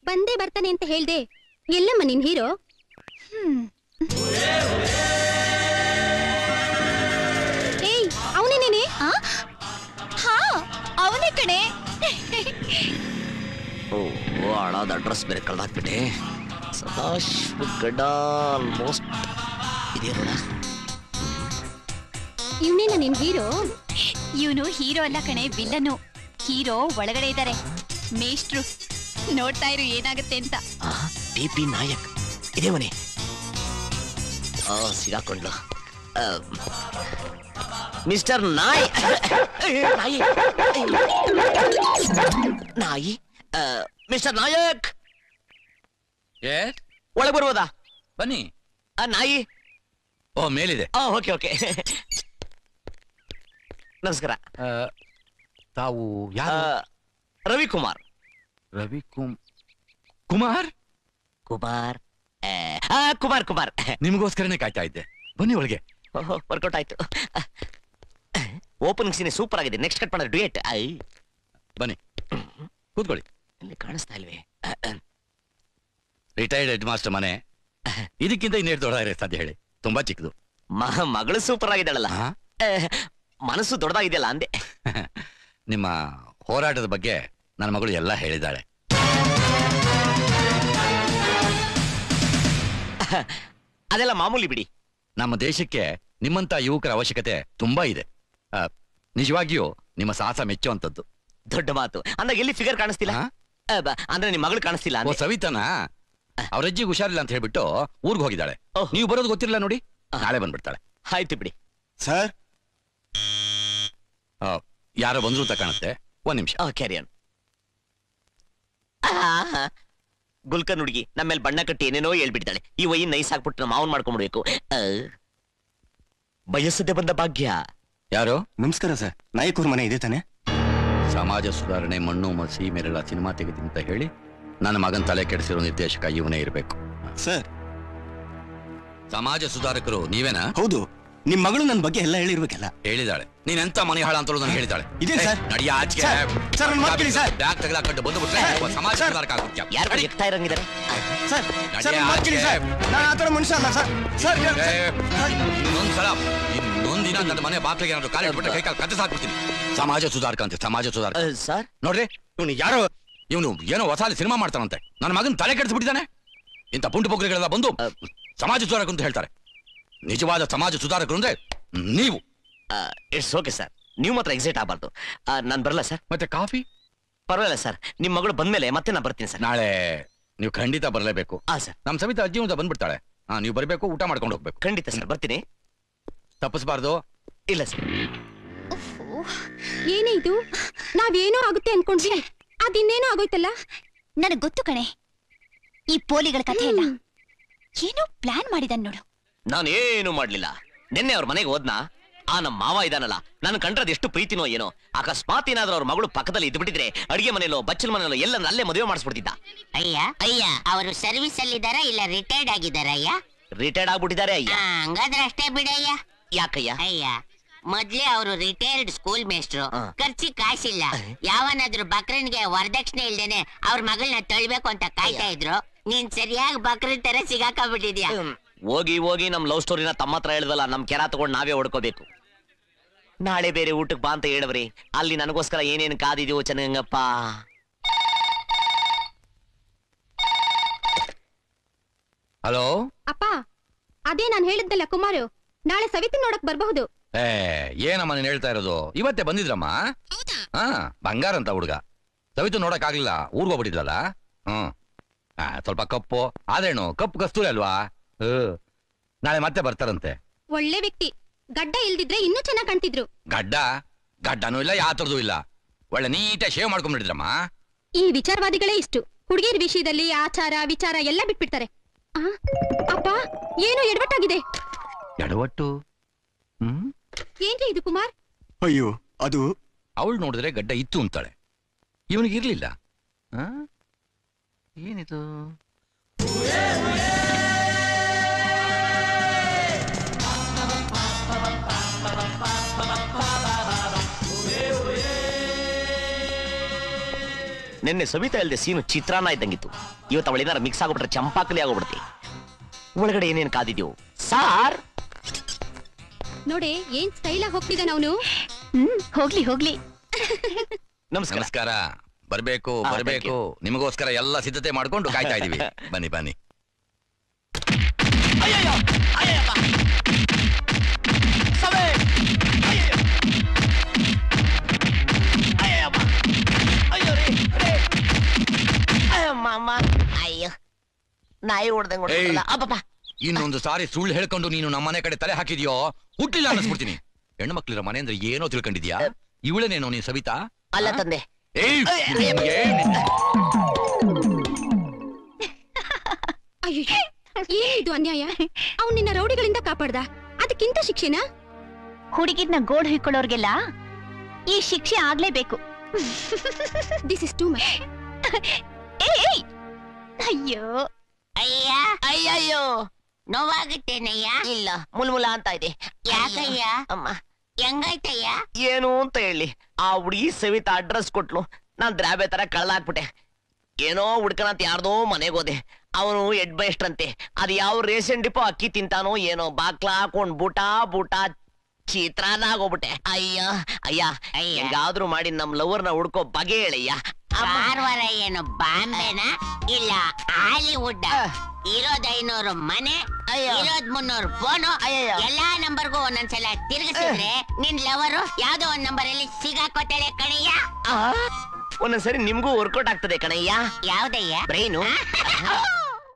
ಬಂದೇ ಬರ್ತಾನೆ ಅಂತ ಹೇಳ್ದೆ. ಎಲ್ಲಮ್ಮ ನಿನ್ ಹೀರೋ? ಏಯ್, ಅವನೇನೇನೆ? ಹಾ, ಅವನೇ ಕಣೆ. ಓ, ಹಳಾದ ಅಡ್ರೆಸ್ ಬೇರೆ ಕಳ್ದಾಕ್ಬಿಟ್ಟೆ. ಸದಾಶಿವ ಗಡ್ಡ ಆಲ್ಮೋಸ್ಟ್ ಇದೆ ನೋಡ. ಇವನೇನ ನಿನ್ ಹೀರೋ? ಇವನು ಹೀರೋ ಅಲ್ಲ ಕಣೆ, ವಿಲ್ಲನು. ಹೀರೋ ಒಳಗಡೆ ಇದ್ದಾರೆ, ಮೇಷ್ಟ್ರು. ನೋಡ್ತಾ ಇರು ಏನಾಗುತ್ತೆ ಅಂತ. ಟಿ.ಪಿ. ನಾಯಕ್ ಇದೇ ಮನೆ. ಸಿಗಾಕೊಂಡ್ಲು. ಮಿಸ್ಟರ್ ನಾಯಿ ನಾಯಿ ನಾಯಿ ಮಿಸ್ಟರ್ ನಾಯಕ್, ಒಳಗೆ ಬರ್ಬೋದಾ? ಬನ್ನಿ. ನಾಯಿ ಓ, ಮೇಲಿದೆ. Okay okay. ನಮಸ್ಕಾರ. ತಾವು ಯಾರು? ರವಿಕುಮಾರ್. ಕುಮಾರ್ ಕುಮಾರ್ ಕುಮಾರ್ ಕುಮಾರ್. ನಿಮಗೋಸ್ಕರನೇ ಕಾಯ್ತಾ ಇದ್ದೆ. ಬನ್ನಿ ಒಳಗೆ. ವರ್ಕೌಟ್ ಆಯ್ತು. ಓಪನಿಂಗ್ ಸೀನ್ ಸೂಪರ್ ಆಗಿದೆ. ನೆಕ್ಸ್ಟ್ ಕಟ್ ಮಾಡೋದು ಡುಯೆಟ್. ಬನ್ನಿ ಕೂತ್ಕೊಳ್ಳಿ. ಇಲ್ಲಿ ಕಾಣಿಸ್ತಾ ಇಲ್ವೇ? ರಿಟೈರ್ಡ್ ಹೆಡ್ ಮಾಸ್ಟರ್ ಮನೆ. ಇದಕ್ಕಿಂತ ಇನ್ನೇನು ದೊಡ್ಡದಾಗಿರೋ ಸಾಧ್ಯ ಹೇಳಿ? ತುಂಬಾ ಚಿಕ್ಕದು. ಮಗಳು ಸೂಪರ್ ಆಗಿದ್ದಾಳಲ್ಲ, ಮನಸ್ಸು ದೊಡ್ಡದಾಗಿದೆಯಲ್ಲ ಅಂದೆ. ನಿಮ್ಮ ಹೋರಾಟದ ಬಗ್ಗೆ ನನ್ನ ಮಗಳು ಎಲ್ಲ ಹೇಳಿದ್ದಾಳೆ. ಅದೆಲ್ಲ ಮಾಮೂಲಿ ಬಿಡಿ. ನಮ್ಮ ದೇಶಕ್ಕೆ ನಿಮ್ಮಂತ ಯುವಕರ ಅವಶ್ಯಕತೆ ತುಂಬಾ ಇದೆ. ನಿಜವಾಗಿಯೂ ನಿಮ್ಮ ಸಾಹಸ ಮೆಚ್ಚುವಂಥದ್ದು. ದೊಡ್ಡ ಮಾತು. ಅಂದಾಗ ಎಲ್ಲಿ ಫಿಗರ್ ಕಾಣಿಸ್ತಿಲ್ಲ? ಅಂದ್ರೆ ನಿಮ್ಮ ಮಗಳು ಕಾಣಿಸ್ತಿಲ್ಲ? ಓ, ಸವಿತಾನ ಅವ್ರಜ್ಜಿಗೆ ಹುಷಾರಿಲ್ಲ ಅಂತ ಹೇಳ್ಬಿಟ್ಟು ಊರ್ಗ್ ಹೋಗಿದ್ದಾಳೆ. ನೀವು ಬರೋದು ಗೊತ್ತಿರಲಿಲ್ಲ ನೋಡಿ. ನಾಳೆ ಬಂದ್ಬಿಡ್ತಾಳೆ. ಆಯ್ತು ಬಿಡಿ. ಸರ್, ಯಾರೋ ಬಂದ್ರು ಅಂತ ಕಾಣುತ್ತೆ. ಒಂದ್ ನಿಮಿಷ. ಕ್ಯಾರಿಯನ್. ಗುಲ್ಕನ್ ಹುಡುಗಿ ನಮ್ಮೇಲೆ ಬಣ್ಣ ಕಟ್ಟಿ ಏನೇನೋ ಹೇಳ್ಬಿಡ್ತಾಳೆ. ಈ ವಯ್ಯ ನೈಸ್ ಹಾಕ್ಬಿಟ್ಟು ನಮ್ಮ ಮಾವನ್ ಮಾಡ್ಕೊಂಡ್ಬಿಡ್ಬೇಕು. ಬಯಸದೆ ಬಂದ ಭಾಗ್ಯ. ಯಾರು? ನಮಸ್ಕಾರ ಸರ್. ನಾಯಕವ್ರ ಮನೆ ಇದೆ ತಾನೆ? ಸಮಾಜ ಸುಧಾರಣೆ, ಮಣ್ಣು ಮಸಿ ಮೇರೆಲ್ಲ ಸಿನಿಮಾ ತೆಗೆದು ಅಂತ ಹೇಳಿ ನನ್ನ ಮಗನ್ ತಲೆ ಕೆಡಿಸಿರೋ ನಿರ್ದೇಶಕ ಇವನೇ ಇರಬೇಕು. ಸರ್, ಸಮಾಜ ಸುಧಾರಕರು ನೀವೇನಾ? ಹೌದು. ನಿಮ್ ಮಗಳು ನನ್ನ ಬಗ್ಗೆ ಎಲ್ಲ ಹೇಳಿರ್ಬೇಕಲ್ಲ. ಹೇಳಿದಾಳೆ. ನೀನ್ ಎಂತ ಮನೆ ಹಾಳ ಅಂತ ನಾನು ಹೇಳಿದಾಳೆ. ಇದೆ ಸರ್. ನಡಿಯ ಆಚೆಗೆ. ಸರ್, ನನ್ನ ಮಾತು ಕೇಳಿ ಸರ್. ಬ್ಯಾಗ್ ತೆಗೆದಾಕೊಂಡು ಬಂದುಬಿಟ್ರೆ ಸಮಾಜ ಸುಧಾರಕ ಆಗುತ್ತೆ. ಯಾರು ಎಕ್ತಾ ಇರಂಗಿದ್ದಾರೆ? ಸರ್, ನನ್ನ ಮಾತು ಕೇಳಿ ಸರ್. ನಾನು ಆ ಥರ ಮನುಷ್ಯ ಅಲ್ಲ ಸರ್. ಸರ್, ಇನ್ನೊಂದ್ಸಲ ಇನ್ನೊಂದಿನ ನನ್ನ ಮನೆ ಬಾಕ್ಲಿಗೆ ಏನಾದ್ರು ಕಾಲ ಇಟ್ಬಿಟ್ರೆ ಕೈ ಕಾಲು ಕತ್ತರಿಸಿ ಹಾಕ್ಬಿಡ್ತೀನಿ. ಸಮಾಜ ಸುಧಾರಕ ಅಂತೆ, ಸಮಾಜ ಸುಧಾರಕ. ಸರ್ ನೋಡ್ರಿ, ಇವನು ಯಾರೋ ಇವನು ಏನೋ ಹೊಸಾಲಿ ಸಿನಿಮಾ ಮಾಡ್ತಾನಂತೆ. ನನ್ನ ಮಗನ ತಲೆ ಕೆಡಿಸ್ಬಿಟ್ಟಿದ್ದಾನೆ. ಇಂಥ ಪುಂಟು ಪೋಖ್ರಿಗಳೆಲ್ಲ ಬಂದು ಸಮಾಜ ಸುಧಾರಕ ಅಂತ ಹೇಳ್ತಾರೆ. ನಿಜವಾದ ಸಮಾಜ ಸುಧಾರಕರು ಅಂದ್ರೆ ನೀವು. It's okay sir. ನೀವು ಮಾತ್ರ ಎಕ್ಸೈಟ್ ಆಗಬಾರ್ದು. ನಾನು ಬರಲ್ಲ ಸರ್. ಮತ್ತೆ ಕಾಫಿ? ಪರವಾಗಿಲ್ಲ ಸರ್. ನಿಮ್ಮ ಮಗಳು ಬಂದ್ಮೇಲೆ ಮತ್ತೆ ನಾನು ಬರ್ತೀನಿ ಸರ್. ನಾಳೆ ನೀವು ಖಂಡಿತ ಬರಲೇಬೇಕು. ಸರ್. ನಮ್ಮ ಸವಿತಾ ಅಜ್ಜಿ ಅಂತ ಬಂದ್ಬಿಡ್ತಾಳೆ. ನೀವು ಬರಬೇಕು, ಊಟ ಮಾಡ್ಕೊಂಡು ಹೋಗ್ಬೇಕು. ಖಂಡಿತ ಸರ್, ಬರ್ತೀನಿ. ತಪ್ಪಿಸಬಾರ್ದು. ಇಲ್ಲ ಸರ್. ಏನೇ ಇದು? ನಾವೇನೋ ಆಗುತ್ತೆ ಅನ್ಕೊಂಡ್ವಿ, ಅದಿನ್ನೇನೋ ಆಗೋಯ್ತಲ್ಲ. ನನಗ್ ಗೊತ್ತು ಕಣೆ, ಈ ಪೋಲಿಗಳ ಕಥೆ ಎಲ್ಲ ಏನೋ ಪ್ಲಾನ್ ಮಾಡಿದಾನ್ ನೋಡು. ನಾನೇನು ಮಾಡ್ಲಿಲ್ಲ. ನಿನ್ನೆ ಅವ್ರ ಮನೆಗೆ ಹೋದ್ನಾ, ನಮ್ಮ ಮಾವ ಇದಾನಲ್ಲ, ನಾನು ಕಂಡ್ರದ್ ಎಷ್ಟು ಪ್ರೀತಿನೋ ಏನೋ. ಅಕಸ್ಮಾತ್ ಏನಾದ್ರೂ ಅವ್ರ ಮಗಳು ಪಕ್ಕದಲ್ಲಿ ಇದ್ಬಿಟ್ಟಿದ್ರೆ ಅಡಿಗೆ ಮನೆಯಲ್ಲೋ ಬಚ್ಚಲ ಮನೆಯಲ್ಲೋ ಎಲ್ಲ ಅಲ್ಲೇ ಮದುವೆ ಮಾಡಿಸ್ಬಿಡ್ತಿದ್ದ. ಅಯ್ಯ ಅವರು ಸರ್ವಿಸ್ ಅಲ್ಲಿ ಇದಾರ ಇಲ್ಲ ರಿಟೈರ್ಡ್ ಆಗಿದಾರ? ಅಯ್ಯ, ರಿಟೈರ್ಡ್ ಆಗ್ಬಿಟ್ಟಿದ್ದಾರೆ ಅಯ್ಯ. ಹಂಗಾದ್ರೆ ಅಷ್ಟೇ ಬಿಡಯ್ಯ. ಯಾಕಯ್ಯ? ಅಯ್ಯ, ಮೊದ್ಲೇ ಅವರು ರಿಟೈರ್ಡ್ ಸ್ಕೂಲ್ ಮೇಸ್ಟ್ರು, ಖರ್ಚಿ ಕಾಸಿಲ್ಲ. ಯಾವನಾದ್ರೂ ಬಕ್ರನ್ಗೆ ವರದಕ್ಷಿಣೆ ಇಲ್ದೇನೆ ಅವ್ರ ಮಗಳನ್ನ ತಳ್ಬೇಕು ಅಂತ ಕಾಯ್ತಾ ಇದ್ರು. ನೀನ್ ಸರಿಯಾಗಿ ಬಕ್ರನ್ ತರ ಸಿಗಾಕೊಂಡ್ಬಿಟ್ಟಿದ್ಯಾ. ಹೋಗಿ ಹೋಗಿ ನಮ್ ಲವ್ ಸ್ಟೋರಿನ ತಮ್ಮ ಹತ್ರ ಹೇಳಿದ್ವಲ್ಲ, ನಮ್ ಕೆರ ತಗೊಂಡು ನಾವೇ ಹೊಡ್ಕೋಬೇಕು. ನಾಳೆ ಬೇರೆ ಊಟಕ್ಕೆ ಬಾ ಅಂತ ಹೇಳಿದ್ರಿ. ಅಲ್ಲಿ ನನಗೋಸ್ಕರ ಏನೇನು ಕಾದಿದೀವೋ ಚೆನ್ನಾಗಪ್ಪ. ಹಲೋ ಅಪ್ಪ, ಅದೇ ನಾನು ಹೇಳಿದ್ದಲ್ಲ ಕುಮಾರು, ನಾಳೆ ಸವಿತಿ ನೋಡಕ್ ಬರಬಹುದು. ಏನಮ್ಮ ನೀನ್ ಹೇಳ್ತಾ ಇರೋದು? ಇವತ್ತೇ ಬಂದಿದ್ರಮ್ಮ. ಬಂಗಾರ ಅಂತ ಹುಡುಗ. ಸವಿತು ನೋಡಕ್ ಆಗ್ಲಿಲ್ಲ, ಊರ್ಗ್ ಹೋಗ್ಬಿಟ್ಟಿದ್ಲಲ್ಲ. ಸ್ವಲ್ಪ ಕಪ್ಪು ಆದ್ರೇನು, ಕಪ್ಪು ಕಸ್ತೂರಿ ಅಲ್ವಾ. ನಾಳೆ ಮತ್ತೆ ಬರ್ತಾರಂತೆ. ಒಳ್ಳೆ ವ್ಯಕ್ತಿ. ಗಡ್ಡ ಇಲ್ದಿದ್ರೆ ಇನ್ನೂ ಚೆನ್ನಾಗ್ ಕಾಣ್ತಿದ್ರು. ಗಡ್ಡನೂ ಇಲ್ಲ, ಯಾತ್ರದೂ ಇಲ್ಲ. ಒಳ್ಳೆ ನೀಟಾಗಿ ಶೇವ್ ಮಾಡ್ಕೊಂಡ್ಬಿಟ್ಟಿದ್ರಮ್ಮ. ಈ ವಿಚಾರವಾದಿಗಳೇ ಇಷ್ಟು. ಹುಡುಗಿಯರ ವಿಷಯದಲ್ಲಿ ಆಚಾರ ವಿಚಾರ ಎಲ್ಲ ಬಿಟ್ಬಿಡ್ತಾರೆ. ಅಪ್ಪ, ಏನೋ ಎಡವಟ್ಟಾಗಿದೆ. ಎಡವಟ್ಟು? ಏನ್ರಿ ಇದು ಕುಮಾರ್? ಅಯ್ಯೋ, ಅದು ಅವಳು ನೋಡಿದ್ರೆ ಗಡ್ಡ ಇತ್ತು ಅಂತಾಳೆ, ಇವನಿಗಿರ್ಲಿಲ್ಲ. ಏನಿದು? ನಿನ್ನೆ ಸವಿತಾ ಇಲ್ದೆ ಸೀನು ಚಿತ್ರಾನ್ನ ಇದ್ದಂಗಿತ್ತು. ಇವತ್ತು ಅವಳೇನಾರ ಮಿಕ್ಸ್ ಆಗ್ಬಿಟ್ರೆ ಚಂಪಾಕಲಿ ಆಗೋಗ್ಬಿಡ್ತಿ. ಒಳಗಡೆ ಏನೇನ್ ಕಾದಿದ್ಯೋ ಸಾರ್ ನೋಡಿ ಏನ್ ಸ್ಟೈಲ್ ಆಗಿ ಹೋಗ್ತಿದ್ದಾನ ಅವನು. ಹೋಗ್ಲಿ ಹೋಗ್ಲಿ. ನಮಸ್ಕಾರ. ನಮಸ್ಕಾರ. ಬರ್ಬೇಕು ಹಾ, ಬರ್ಬೇಕು, ನಿಮಗೋಸ್ಕರ ಎಲ್ಲ ಸಿದ್ಧತೆ ಮಾಡ್ಕೊಂಡು ಕಾಯ್ತಾ ಇದೀವಿ. ಬನ್ನಿ ಬನ್ನಿ. ಅಯ್ಯಯ್ಯೋ, ಅಯ್ಯಯ್ಯಪ್ಪ. ಸವೆ. ಅಯ್ಯಯ್ಯೋ. ಅಯ್ಯಯ್ಯಪ್ಪ. ಅಯ್ಯೋ ರೀ, ರೀ. ಅಯ್ಯಮ್ಮ, ಅಮ್ಮ. ಅಯ್ಯೋ ನಾಯಿ ಹೊಡ್ದಂಗ್ ಹೊಡ್ದಲ್ಲ. ಅಬ್ಬಪ್ಪ. ಇನ್ನೊಂದು ಸಾರಿ ಸುಳ್ಳು ಹೇಳ್ಕೊಂಡು ನೀನು ನಮ್ಮನೆ ಕಡೆ ತಲೆ ಹಾಕಿದ್ಯೋ ಹುಟ್ಟಿಲ್ಲ ಅನ್ನಿಸ್ಬಿಡ್ತೀನಿ. ಹೆಣ್ಣು ಮಕ್ಳಿರೋ ಮನೆ ಅಂದ್ರೆ ಏನೋ ತಿಳ್ಕೊಂಡಿದ್ಯಾ? ಇವಳನೇನೋ ನೀನ್ ಸವಿತಾ? ಅಲ್ಲ ತಂದೆ. ಏಯ್, ನಿಮ್ಗೆ ಅಯ್ಯೋ ಏನಿದು ಅನ್ಯಾಯ. ಅವ್ನು ನಿನ್ನ ರೌಡಿಗಳಿಂದ ಕಾಪಾಡ್ದ, ಅದಕ್ಕಿಂತ ಶಿಕ್ಷೆನಾ? ಹುಡುಗಿದ್ನ ಗೋಡ್ ಹಿಕ್ಕೊಳ್ಳೋರ್ಗೆಲ್ಲ ಈ ಶಿಕ್ಷೆ ಆಗ್ಲೇಬೇಕು. This is too much. ಏಯ್! ಅಯ್ಯೋ ಅಯ್ಯ ಅಯ್ಯಯ್ಯೋ ನೋವಾಗುತ್ತೇನಯ್ಯ? ಇಲ್ಲ ಮುಲ್ಮುಲ ಅಂತ ಇದೆ. ಯಾಕಯ್ಯ? ಅಮ್ಮ ಹೆಂಗಾಯ್ತಯ್ಯ? ಏನು ಅಂತ ಹೇಳಿ ಆ ಹುಡುಗಿ ಸವಿತಾ ಅಡ್ರೆಸ್ ಕೊಟ್ಲು. ನಾನ್ ದ್ರಾಬೆ ತರ ಕಳ್ದಾಕ್ಬಿಟ್ಟೆ. ಏನೋ ಹುಡ್ಕನಂತ ಯಾರ್ದೋ ಮನೆಗೆ ಹೋದೆ. ಅವನು ಎಡ್ ಬೈಸ್ಟ್ರಂತೆ. ಅದ್ ಯಾವ ರೇಷನ್ ಡಿಪೋ ಅಕ್ಕಿ ತಿಂತಾನೋ ಏನೋ ಬಾಕ್ಲ ಹಾಕೊಂಡ್ ಬೂಟ ಬೂಟ ಚಿತ್ರಾನ್ನ ಆಗೋಗ್ಬಿಟ್ಟೆ. ಅಯ್ಯ ಅಯ್ಯ ಅಯ್ಯ. ಹೆಂಗಾದ್ರೂ ಮಾಡಿ ನಮ್ ಲವರ್ನ ಹುಡ್ಕೋ ಬಗೆ ಹೇಳಯ್ಯ. ಕಾರವಾರ ಏನು ಬಾಂಬೆನಾ ಇಲ್ಲ ಹಾಲಿವುಡ್? ಇರೋದ್ 500 ಮನೆ, ಇರೋದ್ 300 ಫೋನು. ಎಲ್ಲಾ ನಂಬರ್ಗೂ ಒಂದೊಂದ್ಸಲ ತಿರುಗಿಸಿದ್ರೆ ನಿನ್ ಲವರು ಯಾವ್ದೋ ಒಂದ್ ನಂಬರ್ ಅಲ್ಲಿ ಸಿಗಾಕೋತಾಳೆ ಕಣಯ್ಯ. ಒಂದೊಂದ್ಸರಿ ನಿಮ್ಗೂ ವರ್ಕೌಟ್ ಆಗ್ತದೆ ಕಣಯ್ಯ. ಯಾವ್ದಯ್ಯ? ಬ್ರೈನು.